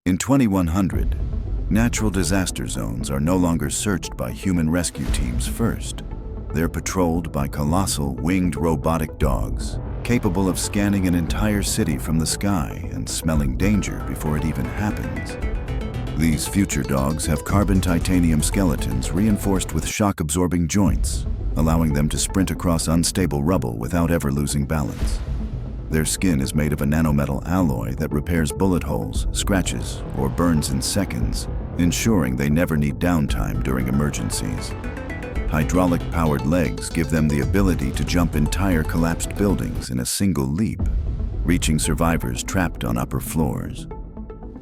In 2100, natural disaster zones are no longer searched by human rescue teams first. They're patrolled by colossal winged robotic dogs, capable of scanning an entire city from the sky and smelling danger before it even happens. These future dogs have carbon titanium skeletons reinforced with shock-absorbing joints, allowing them to sprint across unstable rubble without ever losing balance. Their skin is made of a nanometal alloy that repairs bullet holes, scratches, or burns in seconds, ensuring they never need downtime during emergencies. Hydraulic-powered legs give them the ability to jump entire collapsed buildings in a single leap, reaching survivors trapped on upper floors.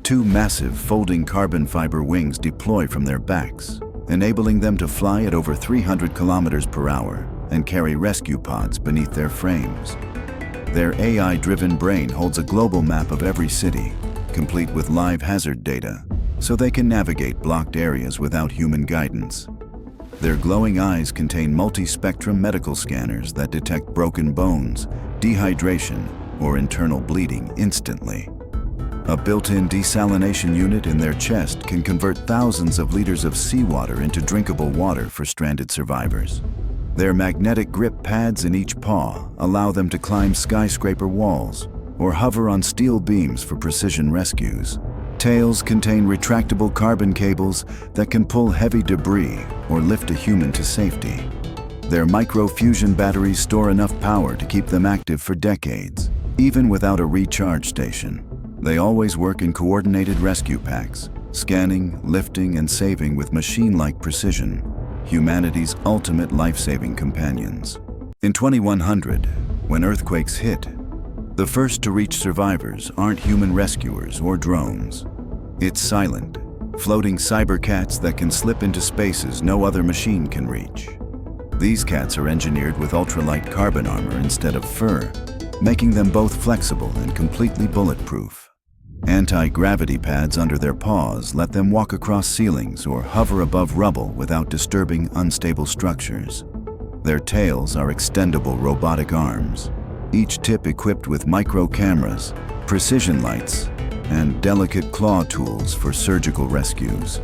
Two massive folding carbon fiber wings deploy from their backs, enabling them to fly at over 300 kilometers per hour and carry rescue pods beneath their frames. Their AI-driven brain holds a global map of every city, complete with live hazard data, so they can navigate blocked areas without human guidance. Their glowing eyes contain multi-spectrum medical scanners that detect broken bones, dehydration, or internal bleeding instantly. A built-in desalination unit in their chest can convert thousands of liters of seawater into drinkable water for stranded survivors. Their magnetic grip pads in each paw allow them to climb skyscraper walls or hover on steel beams for precision rescues. Tails contain retractable carbon cables that can pull heavy debris or lift a human to safety. Their micro-fusion batteries store enough power to keep them active for decades, even without a recharge station. They always work in coordinated rescue packs, scanning, lifting, and saving with machine-like precision, humanity's ultimate life-saving companions. In 2100, when earthquakes hit, the first to reach survivors aren't human rescuers or drones. It's silent, floating cybercats that can slip into spaces no other machine can reach. These cats are engineered with ultralight carbon armor instead of fur, making them both flexible and completely bulletproof. Anti-gravity pads under their paws let them walk across ceilings or hover above rubble without disturbing unstable structures. Their tails are extendable robotic arms, each tip equipped with micro cameras, precision lights, and delicate claw tools for surgical rescues.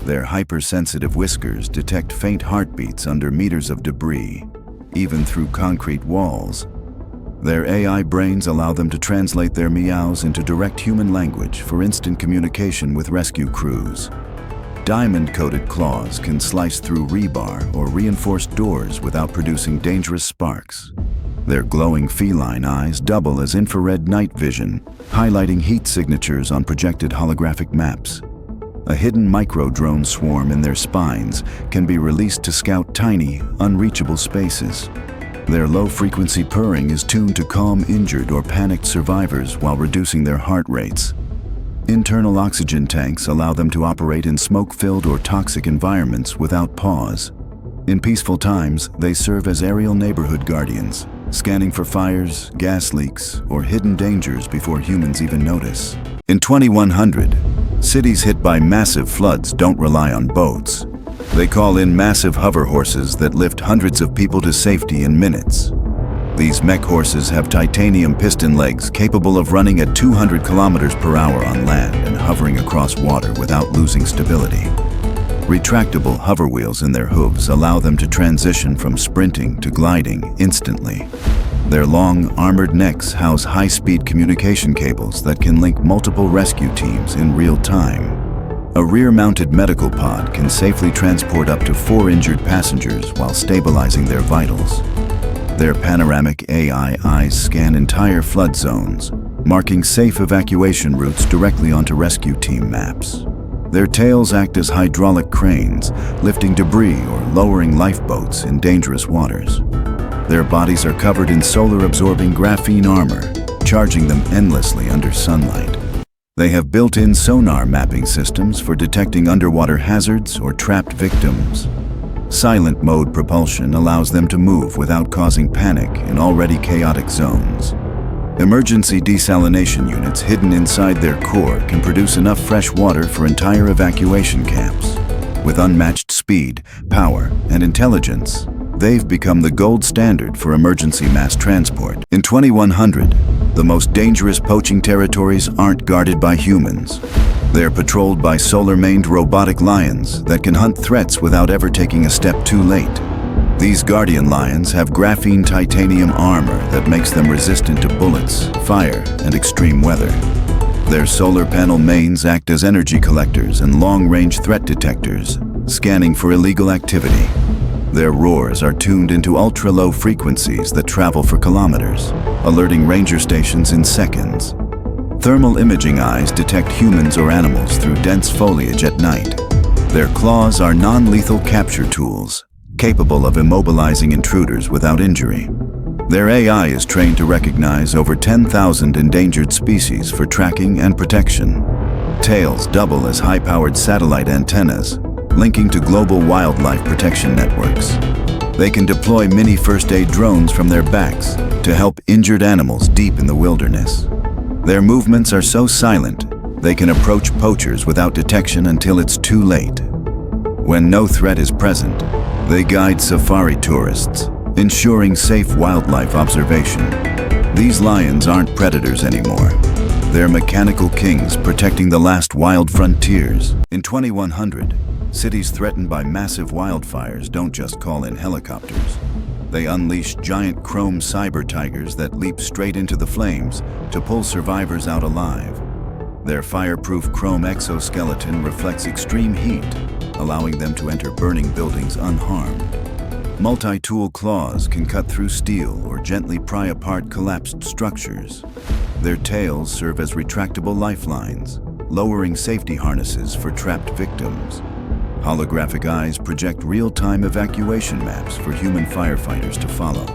Their hypersensitive whiskers detect faint heartbeats under meters of debris, even through concrete walls. Their AI brains allow them to translate their meows into direct human language for instant communication with rescue crews. Diamond-coated claws can slice through rebar or reinforced doors without producing dangerous sparks. Their glowing feline eyes double as infrared night vision, highlighting heat signatures on projected holographic maps. A hidden micro-drone swarm in their spines can be released to scout tiny, unreachable spaces. Their low-frequency purring is tuned to calm injured or panicked survivors while reducing their heart rates. Internal oxygen tanks allow them to operate in smoke-filled or toxic environments without pause. In peaceful times, they serve as aerial neighborhood guardians, scanning for fires, gas leaks, or hidden dangers before humans even notice. In 2100, cities hit by massive floods don't rely on boats. They call in massive hover horses that lift hundreds of people to safety in minutes. These mech horses have titanium piston legs capable of running at 200 kilometers per hour on land and hovering across water without losing stability. Retractable hover wheels in their hooves allow them to transition from sprinting to gliding instantly. Their long, armored necks house high-speed communication cables that can link multiple rescue teams in real time. A rear-mounted medical pod can safely transport up to 4 injured passengers while stabilizing their vitals. Their panoramic AI eyes scan entire flood zones, marking safe evacuation routes directly onto rescue team maps. Their tails act as hydraulic cranes, lifting debris or lowering lifeboats in dangerous waters. Their bodies are covered in solar-absorbing graphene armor, charging them endlessly under sunlight. They have built-in sonar mapping systems for detecting underwater hazards or trapped victims. Silent mode propulsion allows them to move without causing panic in already chaotic zones. Emergency desalination units hidden inside their core can produce enough fresh water for entire evacuation camps. With unmatched speed, power, and intelligence, they've become the gold standard for emergency mass transport. In 2100, the most dangerous poaching territories aren't guarded by humans. They're patrolled by solar-maned robotic lions that can hunt threats without ever taking a step too late. These guardian lions have graphene titanium armor that makes them resistant to bullets, fire, and extreme weather. Their solar panel mains act as energy collectors and long-range threat detectors, scanning for illegal activity. Their roars are tuned into ultra-low frequencies that travel for kilometers, alerting ranger stations in seconds. Thermal imaging eyes detect humans or animals through dense foliage at night. Their claws are non-lethal capture tools, capable of immobilizing intruders without injury. Their AI is trained to recognize over 10,000 endangered species for tracking and protection. Tails double as high-powered satellite antennas, linking to global wildlife protection networks. They can deploy mini first-aid drones from their backs to help injured animals deep in the wilderness. Their movements are so silent, they can approach poachers without detection until it's too late. When no threat is present, they guide safari tourists, ensuring safe wildlife observation. These lions aren't predators anymore. They're mechanical kings protecting the last wild frontiers. In 2100, cities threatened by massive wildfires don't just call in helicopters. They unleash giant chrome cyber tigers that leap straight into the flames to pull survivors out alive. Their fireproof chrome exoskeleton reflects extreme heat, allowing them to enter burning buildings unharmed. Multi-tool claws can cut through steel or gently pry apart collapsed structures. Their tails serve as retractable lifelines, lowering safety harnesses for trapped victims. Holographic eyes project real-time evacuation maps for human firefighters to follow.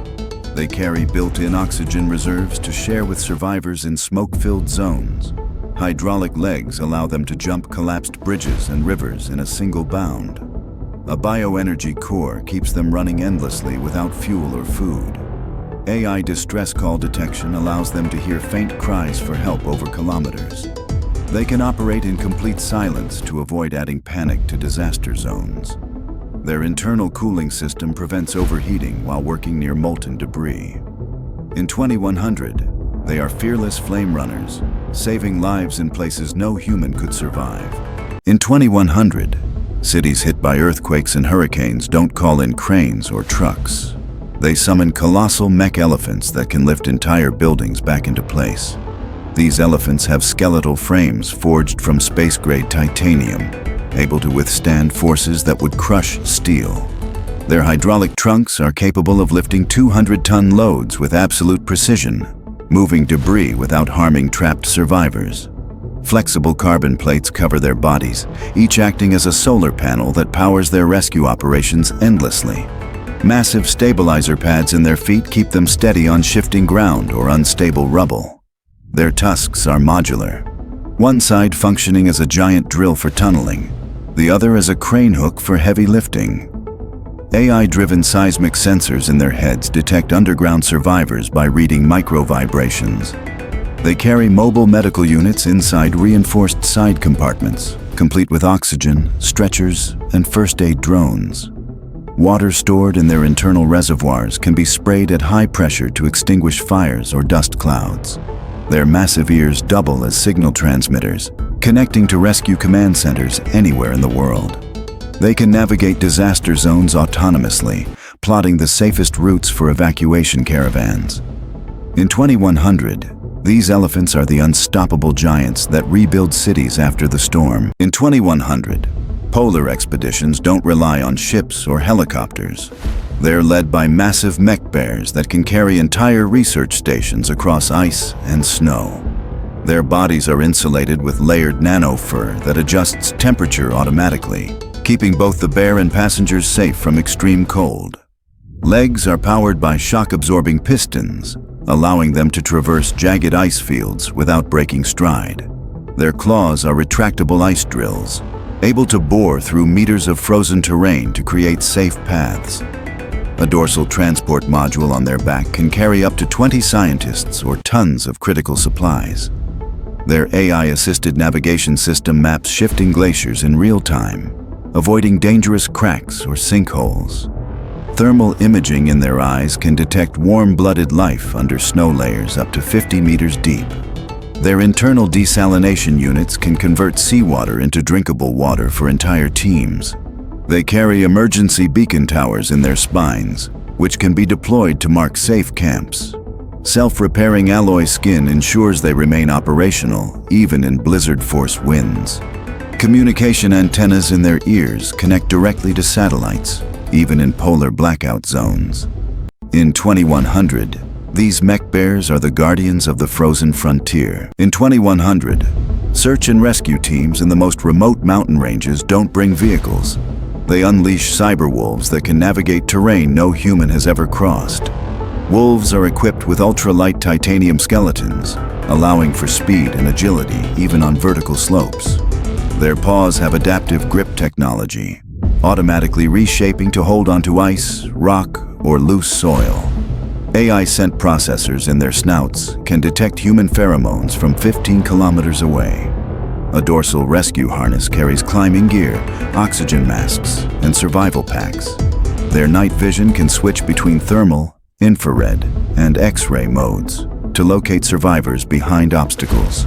They carry built-in oxygen reserves to share with survivors in smoke-filled zones. Hydraulic legs allow them to jump collapsed bridges and rivers in a single bound. A bioenergy core keeps them running endlessly without fuel or food. AI distress call detection allows them to hear faint cries for help over kilometers. They can operate in complete silence to avoid adding panic to disaster zones. Their internal cooling system prevents overheating while working near molten debris. In 2100, they are fearless flame runners, saving lives in places no human could survive. In 2100, cities hit by earthquakes and hurricanes don't call in cranes or trucks. They summon colossal mech elephants that can lift entire buildings back into place. These elephants have skeletal frames forged from space-grade titanium, able to withstand forces that would crush steel. Their hydraulic trunks are capable of lifting 200-ton loads with absolute precision, moving debris without harming trapped survivors. Flexible carbon plates cover their bodies, each acting as a solar panel that powers their rescue operations endlessly. Massive stabilizer pads in their feet keep them steady on shifting ground or unstable rubble. Their tusks are modular, one side functioning as a giant drill for tunneling, the other as a crane hook for heavy lifting. AI-driven seismic sensors in their heads detect underground survivors by reading micro-vibrations. They carry mobile medical units inside reinforced side compartments, complete with oxygen, stretchers, and first-aid drones. Water stored in their internal reservoirs can be sprayed at high pressure to extinguish fires or dust clouds. Their massive ears double as signal transmitters, connecting to rescue command centers anywhere in the world. They can navigate disaster zones autonomously, plotting the safest routes for evacuation caravans. In 2100, these elephants are the unstoppable giants that rebuild cities after the storm. In 2100, polar expeditions don't rely on ships or helicopters. They're led by massive mech bears that can carry entire research stations across ice and snow. Their bodies are insulated with layered nano fur that adjusts temperature automatically, keeping both the bear and passengers safe from extreme cold. Legs are powered by shock-absorbing pistons, allowing them to traverse jagged ice fields without breaking stride. Their claws are retractable ice drills, able to bore through meters of frozen terrain to create safe paths. A dorsal transport module on their back can carry up to 20 scientists or tons of critical supplies. Their AI-assisted navigation system maps shifting glaciers in real time, avoiding dangerous cracks or sinkholes. Thermal imaging in their eyes can detect warm-blooded life under snow layers up to 50 meters deep. Their internal desalination units can convert seawater into drinkable water for entire teams. They carry emergency beacon towers in their spines, which can be deployed to mark safe camps. Self-repairing alloy skin ensures they remain operational, even in blizzard-force winds. Communication antennas in their ears connect directly to satellites, even in polar blackout zones. In 2100, these mech bears are the guardians of the frozen frontier. In 2100, search and rescue teams in the most remote mountain ranges don't bring vehicles. They unleash cyber wolves that can navigate terrain no human has ever crossed. Wolves are equipped with ultralight titanium skeletons, allowing for speed and agility even on vertical slopes. Their paws have adaptive grip technology, automatically reshaping to hold onto ice, rock, or loose soil. AI scent processors in their snouts can detect human pheromones from 15 kilometers away. A dorsal rescue harness carries climbing gear, oxygen masks, and survival packs. Their night vision can switch between thermal, infrared, and X-ray modes to locate survivors behind obstacles.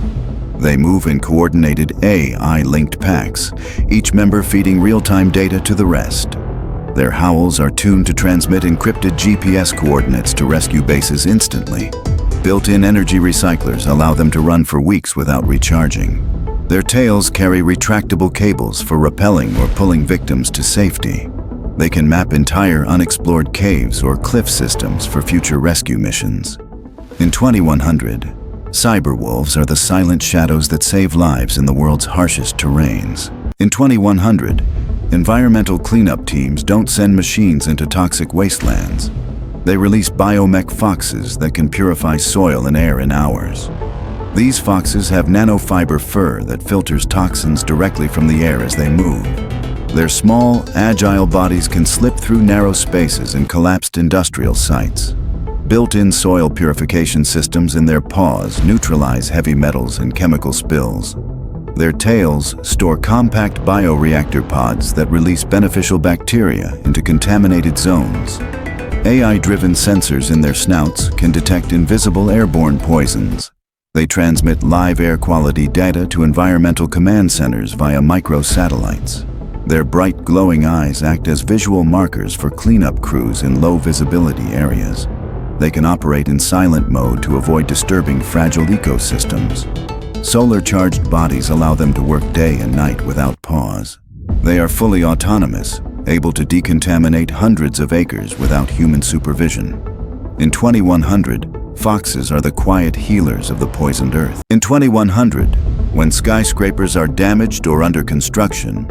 They move in coordinated AI-linked packs, each member feeding real-time data to the rest. Their howls are tuned to transmit encrypted GPS coordinates to rescue bases instantly. Built-in energy recyclers allow them to run for weeks without recharging. Their tails carry retractable cables for rappelling or pulling victims to safety. They can map entire unexplored caves or cliff systems for future rescue missions. In 2100, cyber wolves are the silent shadows that save lives in the world's harshest terrains. In 2100, environmental cleanup teams don't send machines into toxic wastelands. They release biomech foxes that can purify soil and air in hours. These foxes have nanofiber fur that filters toxins directly from the air as they move. Their small, agile bodies can slip through narrow spaces in collapsed industrial sites. Built-in soil purification systems in their paws neutralize heavy metals and chemical spills. Their tails store compact bioreactor pods that release beneficial bacteria into contaminated zones. AI-driven sensors in their snouts can detect invisible airborne poisons. They transmit live air quality data to environmental command centers via microsatellites. Their bright, glowing eyes act as visual markers for cleanup crews in low-visibility areas. They can operate in silent mode to avoid disturbing fragile ecosystems. Solar-charged bodies allow them to work day and night without pause. They are fully autonomous, able to decontaminate hundreds of acres without human supervision. In 2100, foxes are the quiet healers of the poisoned earth. In 2100, when skyscrapers are damaged or under construction,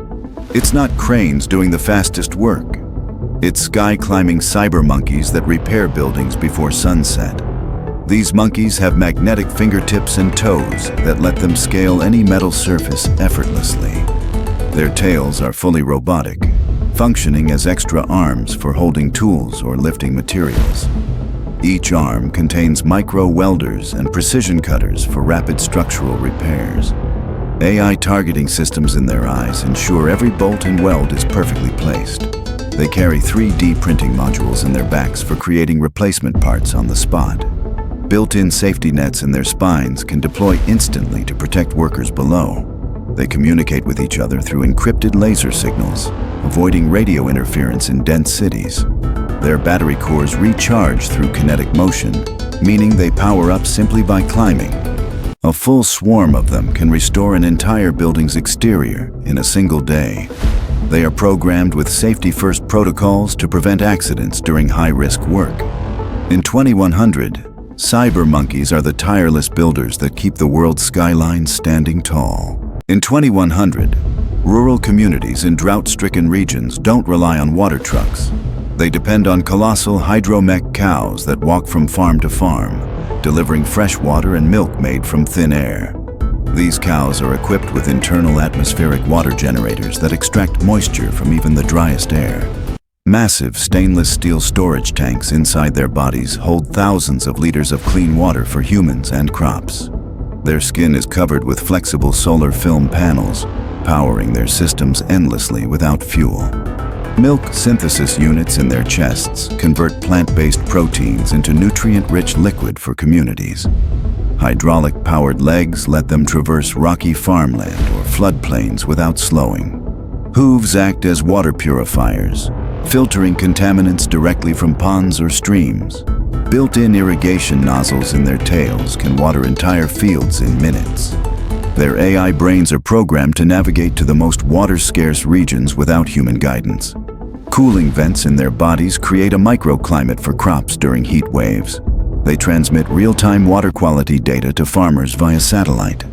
it's not cranes doing the fastest work. It's sky-climbing cyber monkeys that repair buildings before sunset. These monkeys have magnetic fingertips and toes that let them scale any metal surface effortlessly. Their tails are fully robotic, functioning as extra arms for holding tools or lifting materials. Each arm contains micro-welders and precision cutters for rapid structural repairs. AI targeting systems in their eyes ensure every bolt and weld is perfectly placed. They carry 3D printing modules in their backs for creating replacement parts on the spot. Built-in safety nets in their spines can deploy instantly to protect workers below. They communicate with each other through encrypted laser signals, avoiding radio interference in dense cities. Their battery cores recharge through kinetic motion, meaning they power up simply by climbing. A full swarm of them can restore an entire building's exterior in a single day. They are programmed with safety-first protocols to prevent accidents during high-risk work. In 2100, cyber monkeys are the tireless builders that keep the world's skyline standing tall. In 2100, rural communities in drought-stricken regions don't rely on water trucks. They depend on colossal hydromech cows that walk from farm to farm, delivering fresh water and milk made from thin air. These cows are equipped with internal atmospheric water generators that extract moisture from even the driest air. Massive stainless steel storage tanks inside their bodies hold thousands of liters of clean water for humans and crops. Their skin is covered with flexible solar film panels, powering their systems endlessly without fuel. Milk synthesis units in their chests convert plant-based proteins into nutrient-rich liquid for communities. Hydraulic-powered legs let them traverse rocky farmland or floodplains without slowing. Hooves act as water purifiers, filtering contaminants directly from ponds or streams. Built-in irrigation nozzles in their tails can water entire fields in minutes. Their AI brains are programmed to navigate to the most water-scarce regions without human guidance. Cooling vents in their bodies create a microclimate for crops during heat waves. They transmit real-time water quality data to farmers via satellite.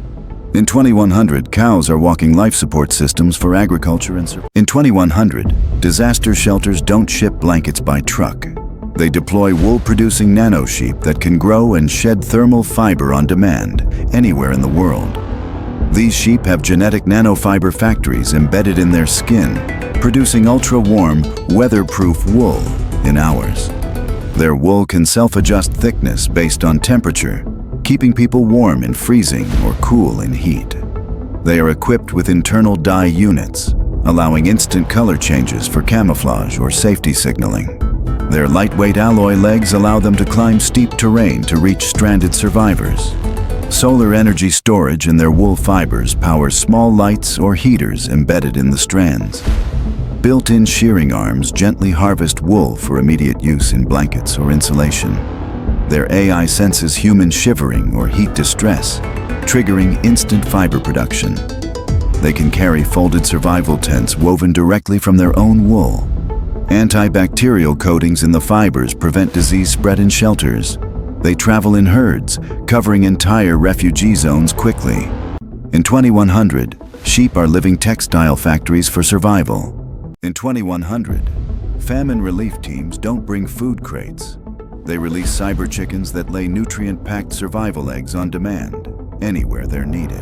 In 2100, cows are walking life support systems for agriculture and survival. In 2100, disaster shelters don't ship blankets by truck. They deploy wool-producing nano-sheep that can grow and shed thermal fiber on demand anywhere in the world. These sheep have genetic nanofiber factories embedded in their skin, producing ultra-warm, weather-proof wool in hours. Their wool can self-adjust thickness based on temperature, keeping people warm in freezing or cool in heat. They are equipped with internal dye units, allowing instant color changes for camouflage or safety signaling. Their lightweight alloy legs allow them to climb steep terrain to reach stranded survivors. Solar energy storage in their wool fibers powers small lights or heaters embedded in the strands. Built-in shearing arms gently harvest wool for immediate use in blankets or insulation. Their AI senses human shivering or heat distress, triggering instant fiber production. They can carry folded survival tents woven directly from their own wool. Antibacterial coatings in the fibers prevent disease spread in shelters. They travel in herds, covering entire refugee zones quickly. In 2100, sheep are living textile factories for survival. In 2100, famine relief teams don't bring food crates. They release cyber chickens that lay nutrient-packed survival eggs on demand, anywhere they're needed.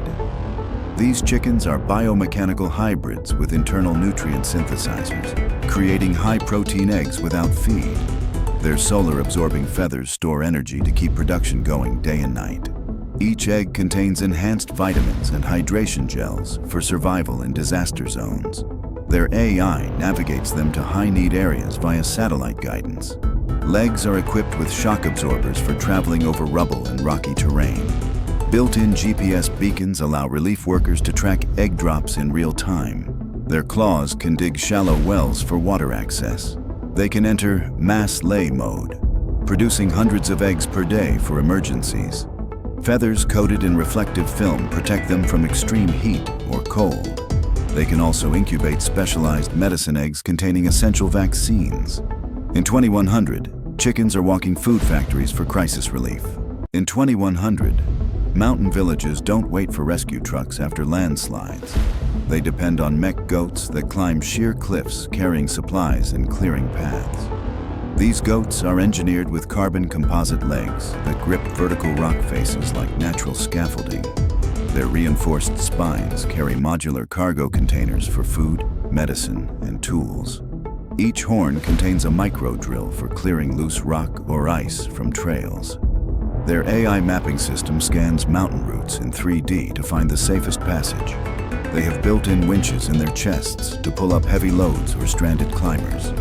These chickens are biomechanical hybrids with internal nutrient synthesizers, creating high-protein eggs without feed. Their solar-absorbing feathers store energy to keep production going day and night. Each egg contains enhanced vitamins and hydration gels for survival in disaster zones. Their AI navigates them to high-need areas via satellite guidance. Legs are equipped with shock absorbers for traveling over rubble and rocky terrain. Built-in GPS beacons allow relief workers to track egg drops in real time. Their claws can dig shallow wells for water access. They can enter mass lay mode, producing hundreds of eggs per day for emergencies. Feathers coated in reflective film protect them from extreme heat or cold. They can also incubate specialized medicine eggs containing essential vaccines. In 2100, chickens are walking food factories for crisis relief. In 2100, mountain villages don't wait for rescue trucks after landslides. They depend on mech goats that climb sheer cliffs carrying supplies and clearing paths. These goats are engineered with carbon composite legs that grip vertical rock faces like natural scaffolding. Their reinforced spines carry modular cargo containers for food, medicine, and tools. Each horn contains a micro drill for clearing loose rock or ice from trails. Their AI mapping system scans mountain routes in 3D to find the safest passage. They have built-in winches in their chests to pull up heavy loads or stranded climbers.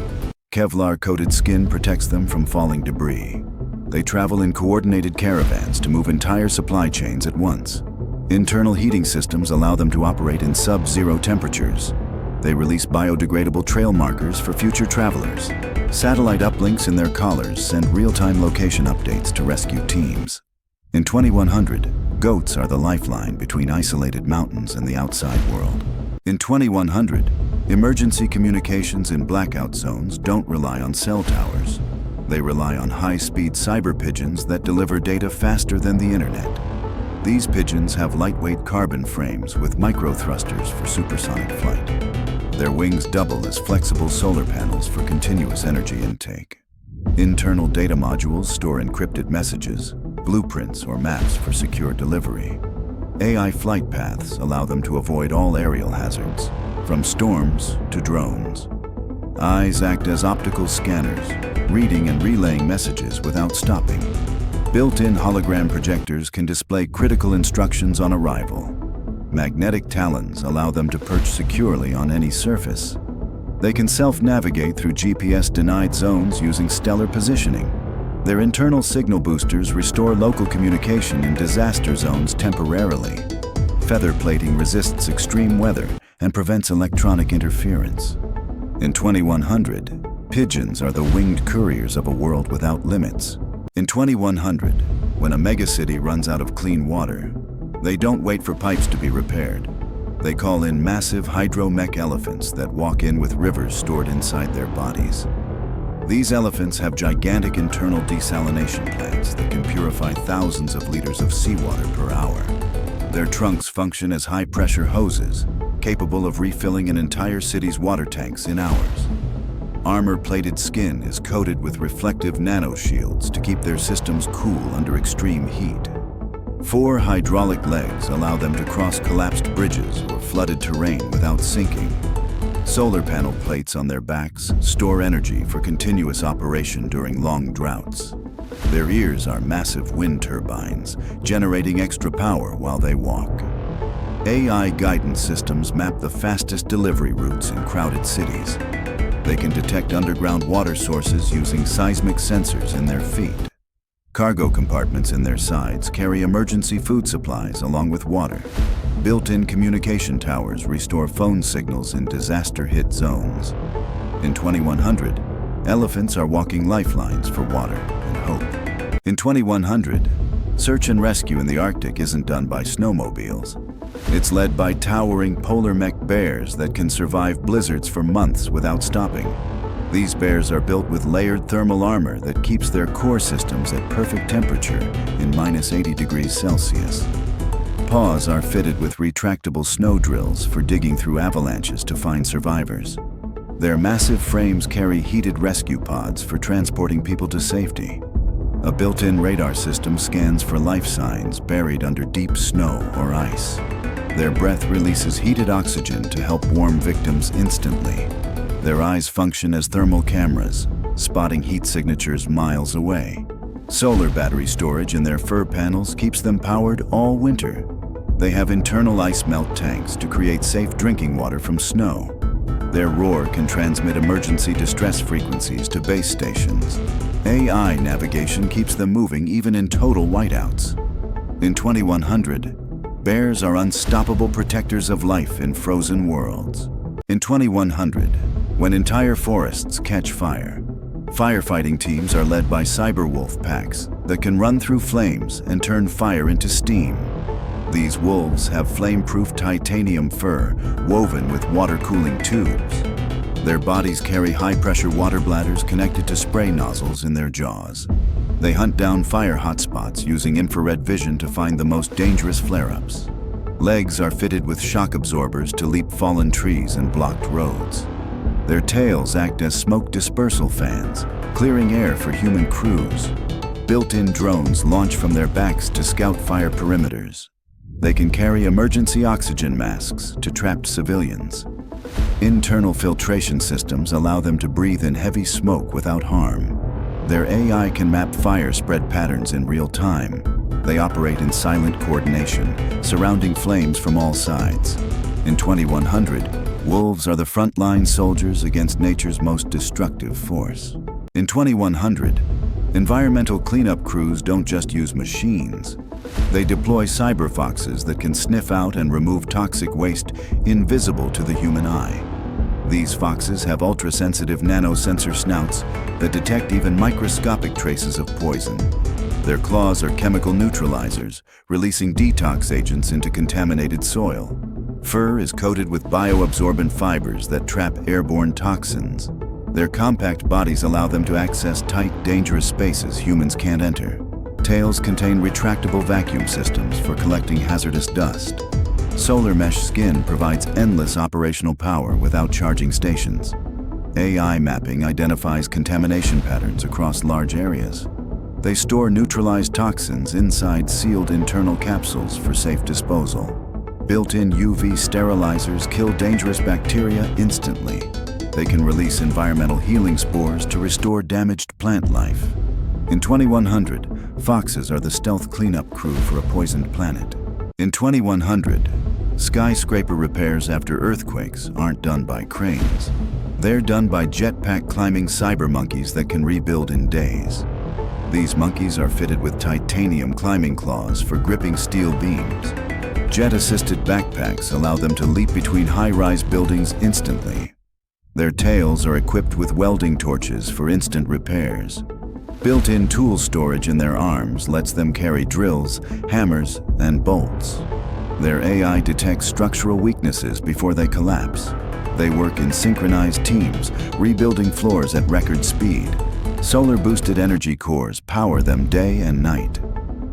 Kevlar-coated skin protects them from falling debris. They travel in coordinated caravans to move entire supply chains at once. Internal heating systems allow them to operate in sub-zero temperatures. They release biodegradable trail markers for future travelers. Satellite uplinks in their collars send real-time location updates to rescue teams. In 2100, goats are the lifeline between isolated mountains and the outside world. In 2100, emergency communications in blackout zones don't rely on cell towers. They rely on high-speed cyber pigeons that deliver data faster than the internet. These pigeons have lightweight carbon frames with micro-thrusters for supersonic flight. Their wings double as flexible solar panels for continuous energy intake. Internal data modules store encrypted messages, blueprints, or maps for secure delivery. AI flight paths allow them to avoid all aerial hazards, from storms to drones. Eyes act as optical scanners, reading and relaying messages without stopping. Built-in hologram projectors can display critical instructions on arrival. Magnetic talons allow them to perch securely on any surface. They can self-navigate through GPS-denied zones using stellar positioning. Their internal signal boosters restore local communication in disaster zones temporarily. Feather plating resists extreme weather and prevents electronic interference. In 2100, pigeons are the winged couriers of a world without limits. In 2100, when a megacity runs out of clean water, they don't wait for pipes to be repaired. They call in massive hydro-mech elephants that walk in with rivers stored inside their bodies. These elephants have gigantic internal desalination plants that can purify thousands of liters of seawater per hour. Their trunks function as high-pressure hoses, capable of refilling an entire city's water tanks in hours. Armor-plated skin is coated with reflective nanoshields to keep their systems cool under extreme heat. 4 hydraulic legs allow them to cross collapsed bridges or flooded terrain without sinking. Solar panel plates on their backs store energy for continuous operation during long droughts. Their ears are massive wind turbines, generating extra power while they walk. AI guidance systems map the fastest delivery routes in crowded cities. They can detect underground water sources using seismic sensors in their feet. Cargo compartments in their sides carry emergency food supplies along with water. Built-in communication towers restore phone signals in disaster-hit zones. In 2100, elephants are walking lifelines for water and hope. In 2100, search and rescue in the Arctic isn't done by snowmobiles. It's led by towering polar mech bears that can survive blizzards for months without stopping. These bears are built with layered thermal armor that keeps their core systems at perfect temperature in -80 degrees Celsius. Paws are fitted with retractable snow drills for digging through avalanches to find survivors. Their massive frames carry heated rescue pods for transporting people to safety. A built-in radar system scans for life signs buried under deep snow or ice. Their breath releases heated oxygen to help warm victims instantly. Their eyes function as thermal cameras, spotting heat signatures miles away. Solar battery storage in their fur panels keeps them powered all winter. They have internal ice melt tanks to create safe drinking water from snow. Their roar can transmit emergency distress frequencies to base stations. AI navigation keeps them moving even in total whiteouts. In 2100, bears are unstoppable protectors of life in frozen worlds. In 2100, when entire forests catch fire, firefighting teams are led by cyberwolf packs that can run through flames and turn fire into steam. These wolves have flame-proof titanium fur woven with water-cooling tubes. Their bodies carry high-pressure water bladders connected to spray nozzles in their jaws. They hunt down fire hotspots using infrared vision to find the most dangerous flare-ups. Legs are fitted with shock absorbers to leap fallen trees and blocked roads. Their tails act as smoke dispersal fans, clearing air for human crews. Built-in drones launch from their backs to scout fire perimeters. They can carry emergency oxygen masks to trapped civilians. Internal filtration systems allow them to breathe in heavy smoke without harm. Their AI can map fire spread patterns in real time. They operate in silent coordination, surrounding flames from all sides. In 2100, wolves are the frontline soldiers against nature's most destructive force. In 2100, environmental cleanup crews don't just use machines. They deploy cyber foxes that can sniff out and remove toxic waste invisible to the human eye. These foxes have ultra-sensitive nanosensor snouts that detect even microscopic traces of poison. Their claws are chemical neutralizers, releasing detox agents into contaminated soil. Fur is coated with bioabsorbent fibers that trap airborne toxins. Their compact bodies allow them to access tight, dangerous spaces humans can't enter. Tails contain retractable vacuum systems for collecting hazardous dust. Solar mesh skin provides endless operational power without charging stations. AI mapping identifies contamination patterns across large areas. They store neutralized toxins inside sealed internal capsules for safe disposal. Built-in UV sterilizers kill dangerous bacteria instantly. They can release environmental healing spores to restore damaged plant life. In 2100, foxes are the stealth cleanup crew for a poisoned planet. In 2100, skyscraper repairs after earthquakes aren't done by cranes. They're done by jetpack climbing cyber monkeys that can rebuild in days. These monkeys are fitted with titanium climbing claws for gripping steel beams. Jet-assisted backpacks allow them to leap between high-rise buildings instantly. Their tails are equipped with welding torches for instant repairs. Built-in tool storage in their arms lets them carry drills, hammers, and bolts. Their AI detects structural weaknesses before they collapse. They work in synchronized teams, rebuilding floors at record speed. Solar-boosted energy cores power them day and night.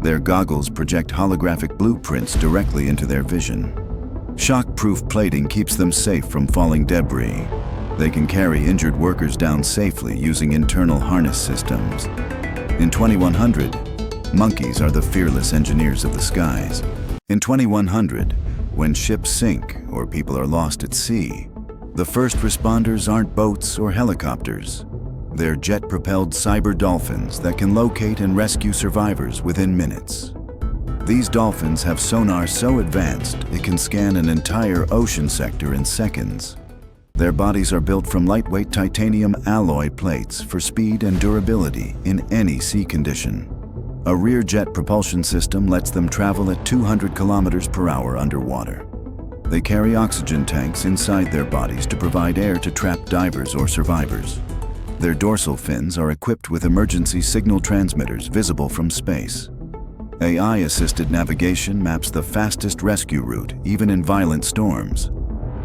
Their goggles project holographic blueprints directly into their vision. Shock-proof plating keeps them safe from falling debris. They can carry injured workers down safely using internal harness systems. In 2100, monkeys are the fearless engineers of the skies. In 2100, when ships sink or people are lost at sea, the first responders aren't boats or helicopters. They're jet-propelled cyber dolphins that can locate and rescue survivors within minutes. These dolphins have sonar so advanced it can scan an entire ocean sector in seconds. Their bodies are built from lightweight titanium alloy plates for speed and durability in any sea condition. A rear jet propulsion system lets them travel at 200 kilometers per hour underwater. They carry oxygen tanks inside their bodies to provide air to trapped divers or survivors. Their dorsal fins are equipped with emergency signal transmitters visible from space. AI-assisted navigation maps the fastest rescue route, even in violent storms.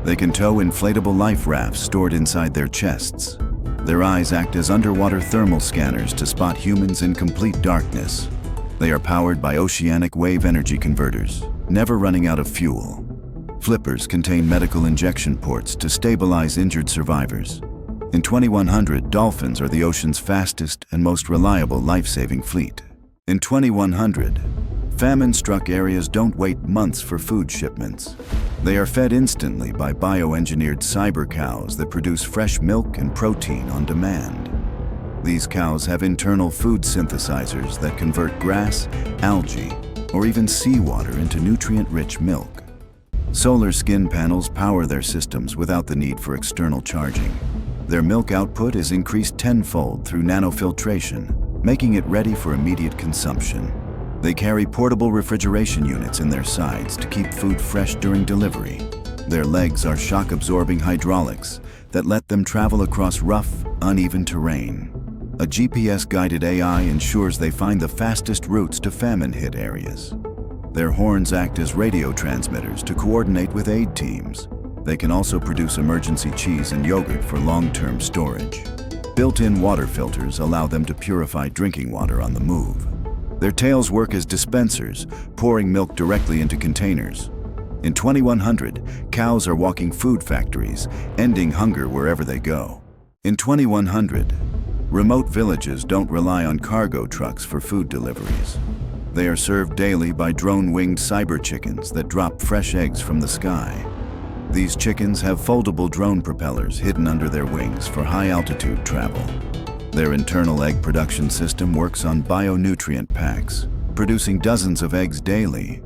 They can tow inflatable life rafts stored inside their chests. Their eyes act as underwater thermal scanners to spot humans in complete darkness. They are powered by oceanic wave energy converters, never running out of fuel. Flippers contain medical injection ports to stabilize injured survivors. In 2100, dolphins are the ocean's fastest and most reliable life-saving fleet. In 2100, famine-struck areas don't wait months for food shipments. They are fed instantly by bioengineered cyber cows that produce fresh milk and protein on demand. These cows have internal food synthesizers that convert grass, algae, or even seawater into nutrient-rich milk. Solar skin panels power their systems without the need for external charging. Their milk output is increased tenfold through nanofiltration, making it ready for immediate consumption. They carry portable refrigeration units in their sides to keep food fresh during delivery. Their legs are shock-absorbing hydraulics that let them travel across rough, uneven terrain. A GPS-guided AI ensures they find the fastest routes to famine-hit areas. Their horns act as radio transmitters to coordinate with aid teams. They can also produce emergency cheese and yogurt for long-term storage. Built-in water filters allow them to purify drinking water on the move. Their tails work as dispensers, pouring milk directly into containers. In 2100, cows are walking food factories, ending hunger wherever they go. In 2100, remote villages don't rely on cargo trucks for food deliveries. They are served daily by drone-winged cyber chickens that drop fresh eggs from the sky. These chickens have foldable drone propellers hidden under their wings for high-altitude travel. Their internal egg production system works on bionutrient packs, producing dozens of eggs daily.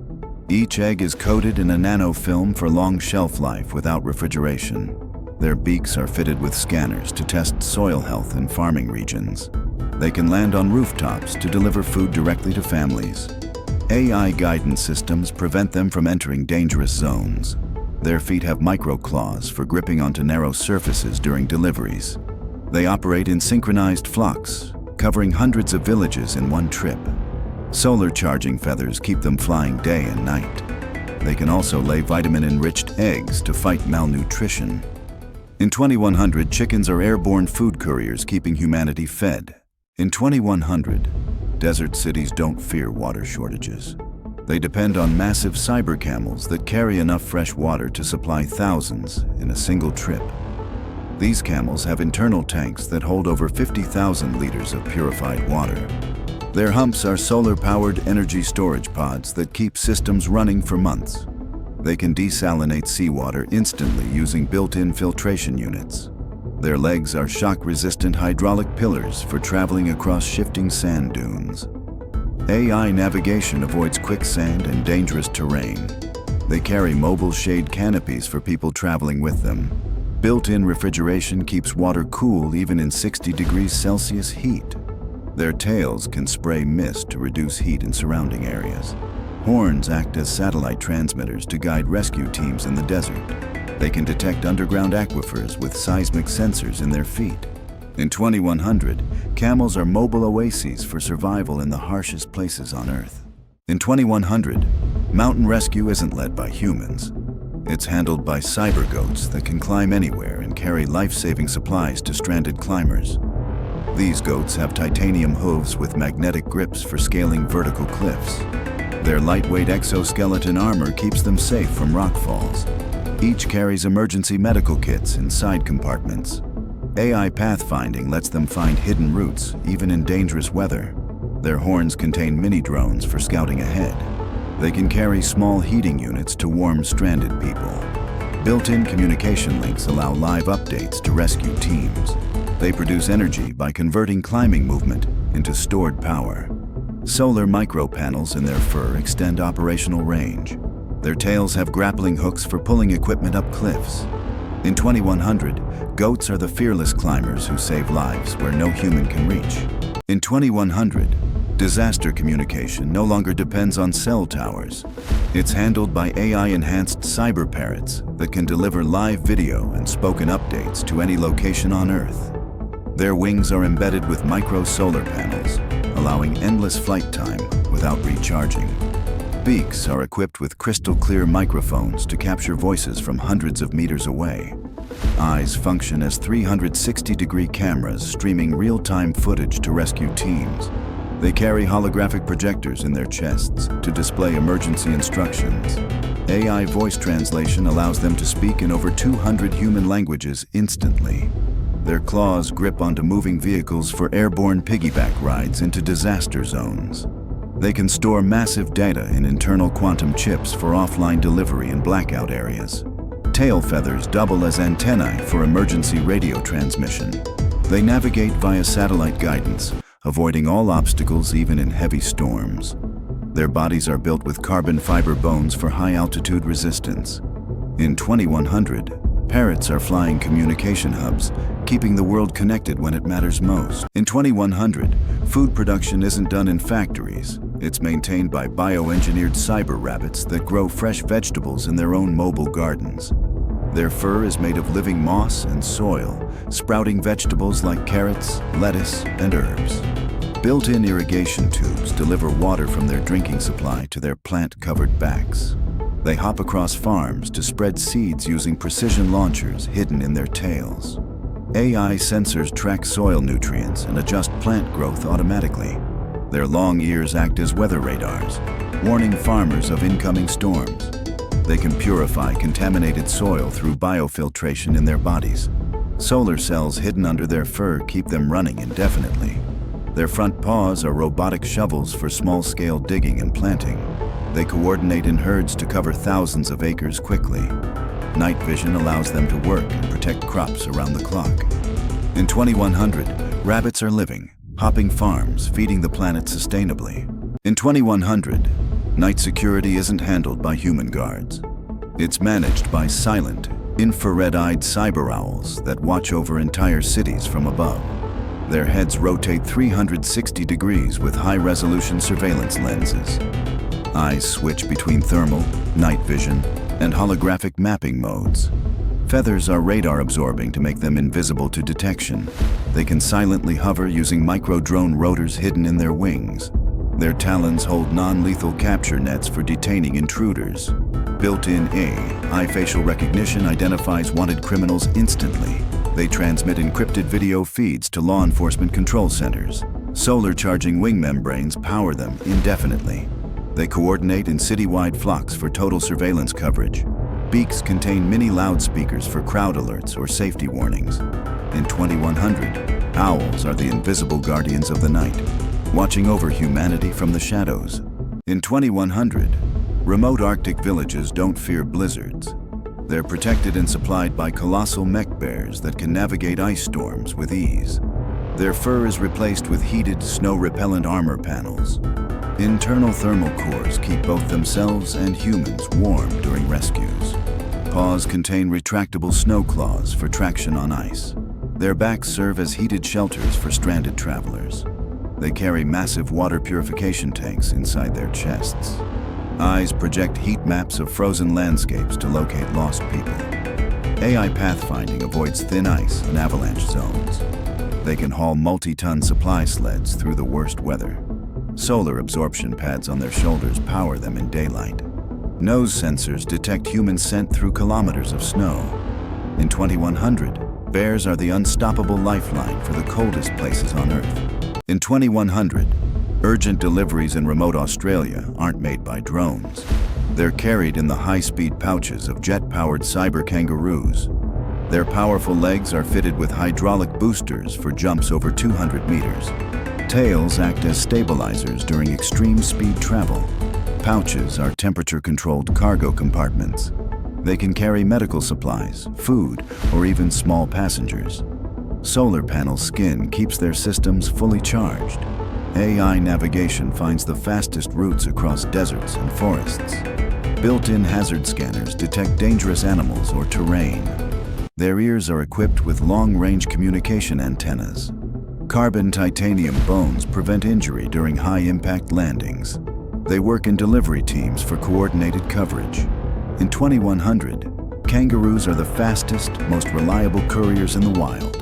Each egg is coated in a nanofilm for long shelf life without refrigeration. Their beaks are fitted with scanners to test soil health in farming regions. They can land on rooftops to deliver food directly to families. AI guidance systems prevent them from entering dangerous zones. Their feet have micro-claws for gripping onto narrow surfaces during deliveries. They operate in synchronized flocks, covering hundreds of villages in one trip. Solar charging feathers keep them flying day and night. They can also lay vitamin-enriched eggs to fight malnutrition. In 2100, chickens are airborne food couriers keeping humanity fed. In 2100, desert cities don't fear water shortages. They depend on massive cyber camels that carry enough fresh water to supply thousands in a single trip. These camels have internal tanks that hold over 50,000 liters of purified water. Their humps are solar-powered energy storage pods that keep systems running for months. They can desalinate seawater instantly using built-in filtration units. Their legs are shock-resistant hydraulic pillars for traveling across shifting sand dunes. AI navigation avoids quicksand and dangerous terrain. They carry mobile shade canopies for people traveling with them. Built-in refrigeration keeps water cool even in 60 degrees Celsius heat. Their tails can spray mist to reduce heat in surrounding areas. Horns act as satellite transmitters to guide rescue teams in the desert. They can detect underground aquifers with seismic sensors in their feet. In 2100, camels are mobile oases for survival in the harshest places on Earth. In 2100, mountain rescue isn't led by humans. It's handled by cyber goats that can climb anywhere and carry life-saving supplies to stranded climbers. These goats have titanium hooves with magnetic grips for scaling vertical cliffs. Their lightweight exoskeleton armor keeps them safe from rock falls. Each carries emergency medical kits in side compartments. AI pathfinding lets them find hidden routes, even in dangerous weather. Their horns contain mini-drones for scouting ahead. They can carry small heating units to warm stranded people. Built-in communication links allow live updates to rescue teams. They produce energy by converting climbing movement into stored power. Solar micropanels in their fur extend operational range. Their tails have grappling hooks for pulling equipment up cliffs. In 2100, goats are the fearless climbers who save lives where no human can reach. In 2100, disaster communication no longer depends on cell towers. It's handled by AI-enhanced cyber parrots that can deliver live video and spoken updates to any location on Earth. Their wings are embedded with micro-solar panels, allowing endless flight time without recharging. Beaks are equipped with crystal-clear microphones to capture voices from hundreds of meters away. Eyes function as 360-degree cameras streaming real-time footage to rescue teams. They carry holographic projectors in their chests to display emergency instructions. AI voice translation allows them to speak in over 200 human languages instantly. Their claws grip onto moving vehicles for airborne piggyback rides into disaster zones. They can store massive data in internal quantum chips for offline delivery in blackout areas. Tail feathers double as antennae for emergency radio transmission. They navigate via satellite guidance, avoiding all obstacles even in heavy storms. Their bodies are built with carbon fiber bones for high-altitude resistance. In 2100, parrots are flying communication hubs, keeping the world connected when it matters most. In 2100, food production isn't done in factories. It's maintained by bioengineered cyber rabbits that grow fresh vegetables in their own mobile gardens. Their fur is made of living moss and soil, sprouting vegetables like carrots, lettuce, and herbs. Built-in irrigation tubes deliver water from their drinking supply to their plant-covered backs. They hop across farms to spread seeds using precision launchers hidden in their tails. AI sensors track soil nutrients and adjust plant growth automatically. Their long ears act as weather radars, warning farmers of incoming storms. They can purify contaminated soil through biofiltration in their bodies. Solar cells hidden under their fur keep them running indefinitely. Their front paws are robotic shovels for small-scale digging and planting. They coordinate in herds to cover thousands of acres quickly. Night vision allows them to work and protect crops around the clock. In 2100, rabbits are living, hopping farms, feeding the planet sustainably. In 2100, night security isn't handled by human guards. It's managed by silent, infrared-eyed cyber owls that watch over entire cities from above. Their heads rotate 360 degrees with high-resolution surveillance lenses. Eyes switch between thermal, night vision, and holographic mapping modes. Feathers are radar-absorbing to make them invisible to detection. They can silently hover using micro-drone rotors hidden in their wings. Their talons hold non-lethal capture nets for detaining intruders. Built-in AI facial recognition identifies wanted criminals instantly. They transmit encrypted video feeds to law enforcement control centers. Solar charging wing membranes power them indefinitely. They coordinate in citywide flocks for total surveillance coverage. Beaks contain mini loudspeakers for crowd alerts or safety warnings. In 2100, owls are the invisible guardians of the night, watching over humanity from the shadows. In 2100, remote Arctic villages don't fear blizzards. They're protected and supplied by colossal mech bears that can navigate ice storms with ease. Their fur is replaced with heated, snow-repellent armor panels. Internal thermal cores keep both themselves and humans warm during rescues. Paws contain retractable snow claws for traction on ice. Their backs serve as heated shelters for stranded travelers. They carry massive water purification tanks inside their chests. Eyes project heat maps of frozen landscapes to locate lost people. AI pathfinding avoids thin ice and avalanche zones. They can haul multi-ton supply sleds through the worst weather. Solar absorption pads on their shoulders power them in daylight. Nose sensors detect human scent through kilometers of snow. In 2100, bears are the unstoppable lifeline for the coldest places on Earth. In 2100, urgent deliveries in remote Australia aren't made by drones. They're carried in the high-speed pouches of jet-powered cyber kangaroos. Their powerful legs are fitted with hydraulic boosters for jumps over 200 meters. Tails act as stabilizers during extreme speed travel. Pouches are temperature-controlled cargo compartments. They can carry medical supplies, food, or even small passengers. Solar panel skin keeps their systems fully charged. AI navigation finds the fastest routes across deserts and forests. Built-in hazard scanners detect dangerous animals or terrain. Their ears are equipped with long-range communication antennas. Carbon titanium bones prevent injury during high-impact landings. They work in delivery teams for coordinated coverage. In 2100, kangaroos are the fastest, most reliable couriers in the wild.